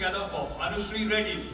Together for Anushree Reddy.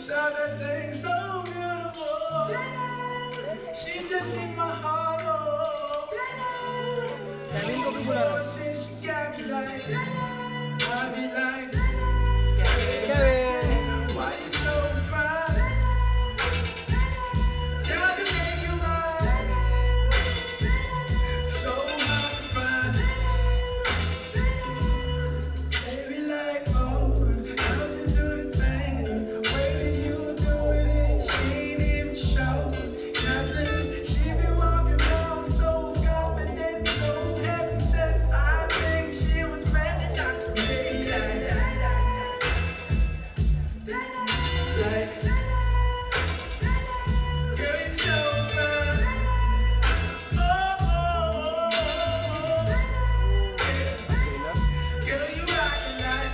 saw that thing so beautiful. She just hit my heart. Since she got me like, I be like, why you so fine? Tell me make you mine. So hard to find. Baby like, oh, how'd you do the thing? The way that you do it, she ain't even show nothing. She be walking around so confident, so heaven set. I think she was meant to got to be like, girl, you're so fine. Oh, girl, you rockin' like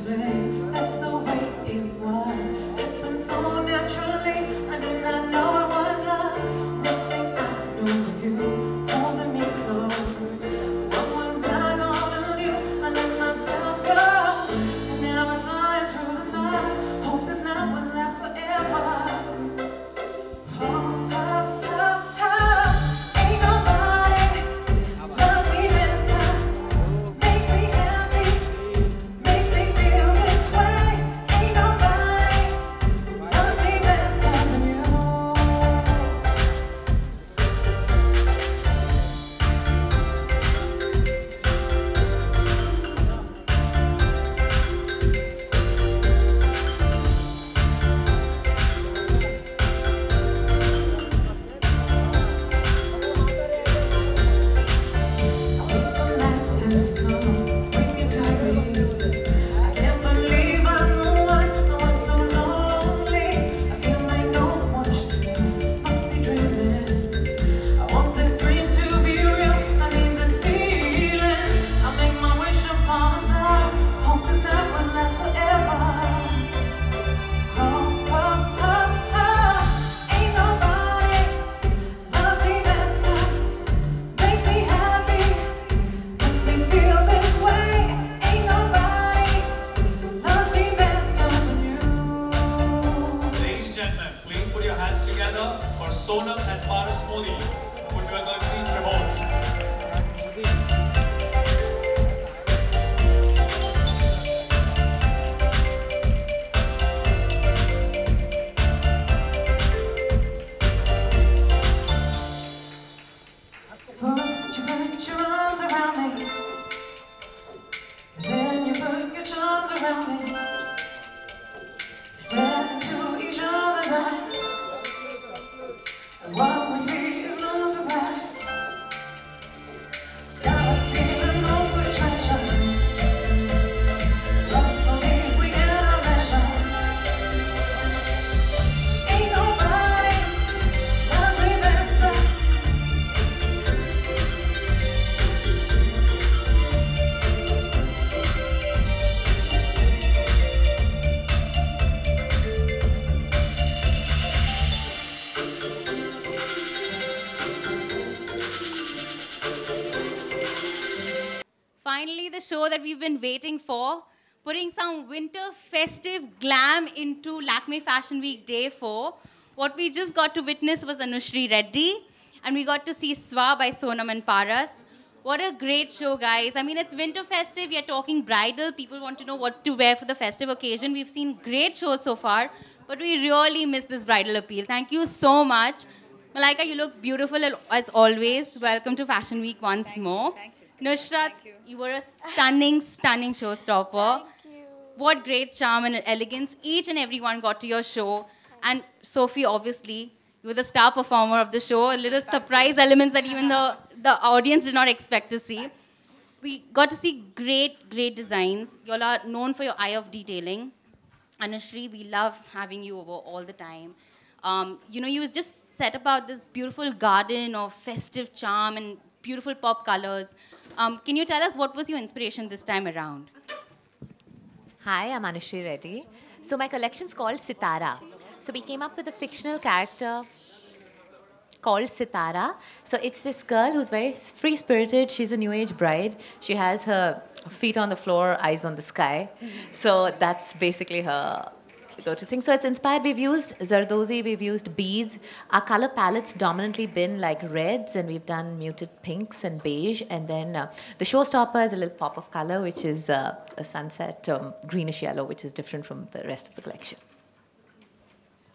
say that's the way it was. Happened so naturally, I did not know it was love. Next thing I knew was you holding me close. What was I gonna do? I let myself go, and now we're flying through the stars. Hope this night will last forever. Oh, oh, oh, oh. Ain't nobody loves me better, makes me happy, makes me feel this way. Ain't nobody loves me better than you. For Sonam and Paras Modi, put your courtesy remote. First you put your arms around me, then you put your charms around me. Stare into each other's eyes, and what we see is no surprise. Got a feeling no sweet treasure, love so deep we cannot measure. Ain't nobody loves me better. Finally, the show that we've been waiting for, putting some winter festive glam into Lakme Fashion Week Day 4. What we just got to witness was Anushree Reddy, and we got to see Sva by Sonam and Paras. What a great show, guys. I mean, it's winter festive. We are talking bridal. People want to know what to wear for the festive occasion. We've seen great shows so far, but we really miss this bridal appeal. Thank you so much. Malaika, you look beautiful as always. Welcome to Fashion Week once more. Thank you. Nushrat, you were a stunning, stunning showstopper. Thank you. What great charm and elegance. Each and everyone got to your show. And Sophie, obviously, you were the star performer of the show. A little surprise elements that even the audience did not expect to see. We got to see great, great designs. You all are known for your eye of detailing. Anushree, we love having you over all the time. You know, you just set about this beautiful garden of festive charm and beautiful pop colors. Can you tell us what was your inspiration this time around? Hi, I'm Anushree Reddy. So my collection's called Sitara. So we came up with a fictional character called Sitara. So it's this girl who's very free-spirited. She's a new age bride. She has her feet on the floor, eyes on the sky. So that's basically her go-to thing. So it's inspired. We've used Zardozi, we've used beads. Our color palette's dominantly been like reds, and we've done muted pinks and beige. And then the showstopper is a little pop of color, which is a sunset greenish yellow, which is different from the rest of the collection.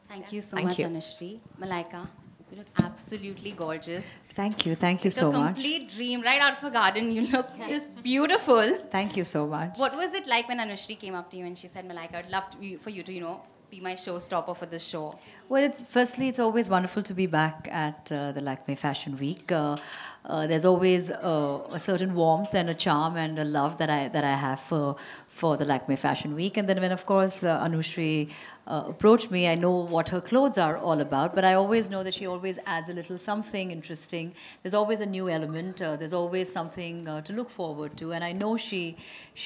Thank you so Thank much, you. Anushree. Malaika, you look absolutely gorgeous. Thank you so A much. complete dream, right out of a garden. You look just beautiful. Thank you so much. What was it like when Anushree came up to you and she said, Malaika, I'd love for you to, you know, be my showstopper for this show? Well, firstly, it's always wonderful to be back at the Lakme Fashion Week. There's always a certain warmth and a charm and a love that I have for the Lakme Fashion Week. And then when, of course, Anushree approached me, I know what her clothes are all about, but I always know that she always adds a little something interesting. There's always a new element. There's always something to look forward to. And I know she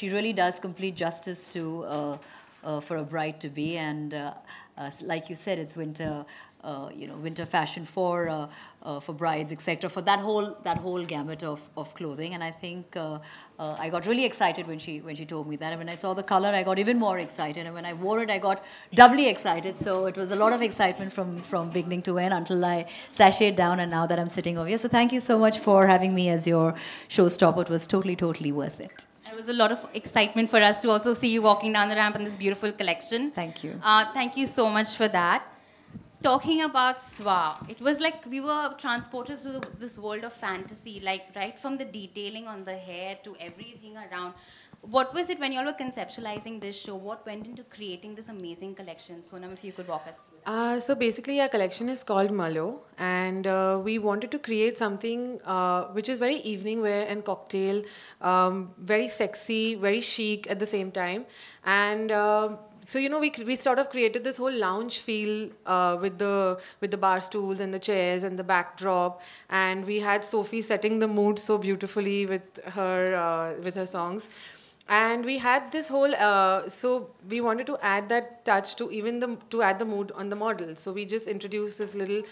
really does complete justice to for a bride to be. And like you said, it's winter. Winter fashion for brides, etc. For that whole gamut of clothing, and I think I got really excited when she told me that. And when I saw the color, I got even more excited. And when I wore it, I got doubly excited. So it was a lot of excitement from beginning to end until I sashayed down. And now that I'm sitting over here, so thank you so much for having me as your showstopper. It was totally worth it. It was a lot of excitement for us to also see you walking down the ramp in this beautiful collection. Thank you. Thank you so much for that. Talking about Sva, it was like we were transported to this world of fantasy, like right from the detailing on the hair to everything around. What was it when you all were conceptualizing this show? What went into creating this amazing collection? Sonam, if you could walk us through. So basically our collection is called Malo, and we wanted to create something which is very evening wear and cocktail, very sexy, very chic at the same time. And so we sort of created this whole lounge feel with the bar stools and the chairs and the backdrop, and we had Sophie setting the mood so beautifully with her songs. And we had this whole, so we wanted to add that touch to add the mood on the model. So we just introduced this little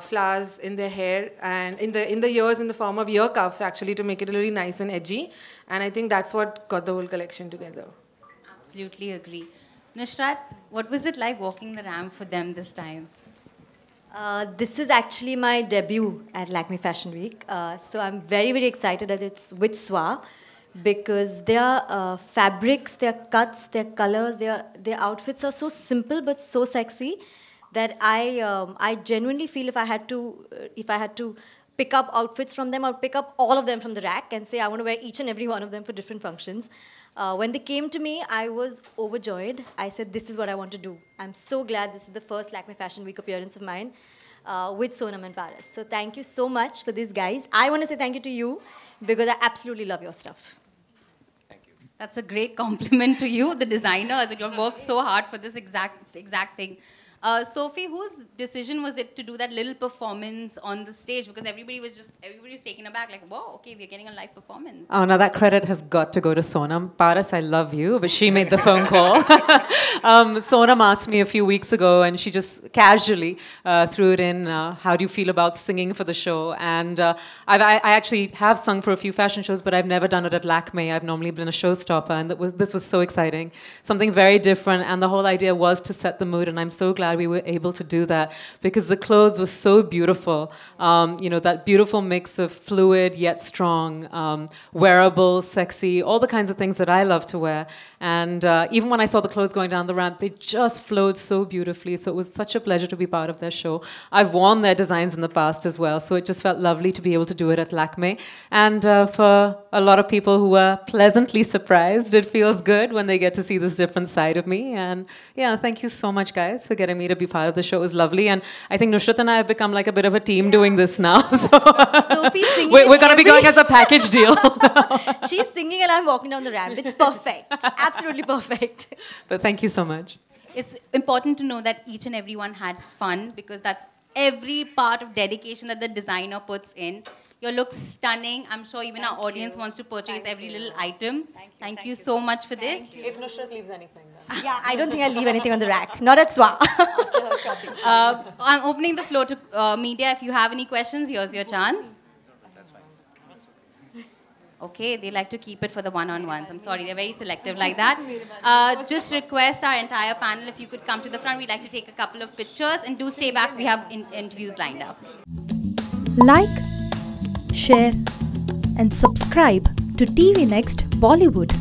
flowers in their hair and in the ears in the form of ear cuffs, actually, to make it really nice and edgy. And I think that's what got the whole collection together. Absolutely agree. Nushrat, what was it like walking the ramp for them this time? This is actually my debut at Lakme Fashion Week. So I'm very excited that it's with Sva, because their fabrics, their cuts, their colors, their outfits are so simple but so sexy that I genuinely feel if I had to pick up outfits from them, I would pick up all of them from the rack and say I want to wear each and every one of them for different functions. When they came to me, I was overjoyed. I said, this is what I want to do. I'm so glad this is the first Lakme Fashion Week appearance of mine with Sonam and Paras. So thank you so much for this, guys. I want to say thank you to you because I absolutely love your stuff. Thank you. That's a great compliment to you, the designers. You worked so hard for this exact thing. Sophie, whose decision was it to do that little performance on the stage? Because everybody was taken aback, like, whoa, okay, we're getting a live performance. Oh, now that credit has got to go to Sonam. Paras, I love you, but she made the phone call. Sonam asked me a few weeks ago, and she just casually threw it in, how do you feel about singing for the show? And I actually have sung for a few fashion shows, but I've never done it at Lakme. I've normally been a showstopper, and this was so exciting. Something very different, and the whole idea was to set the mood, and I'm so glad we were able to do that because the clothes were so beautiful. That beautiful mix of fluid yet strong, wearable, sexy, all the kinds of things that I love to wear. And even when I saw the clothes going down the ramp, they just flowed so beautifully. So it was such a pleasure to be part of their show. I've worn their designs in the past as well, so it just felt lovely to be able to do it at Lakme. And for a lot of people who were pleasantly surprised, it feels good when they get to see this different side of me. And yeah, thank you so much, guys, for getting me to be part of the show. It was lovely. And I think Nushrat and I have become like a bit of a team doing this now. So Sophie's singing. We're going to be going as a package deal. She's singing and I'm walking down the ramp. It's perfect. Absolutely perfect. But thank you so much. It's important to know that each and everyone has fun because that's every part of dedication that the designer puts in. Your look's stunning. I'm sure even our audience wants to purchase every little item. Thank you so much for this. If Nushrat leaves anything, then. Yeah, I don't think I'll leave anything on the rack. Not at Sva. I'm opening the floor to media. If you have any questions, here's your chance. Okay, they like to keep it for the one-on-ones. I'm sorry, they're very selective like that. Just request our entire panel, if you could come to the front. We'd like to take a couple of pictures. And do stay back. We have interviews lined up. Like, share and subscribe to TVNXT Bollywood.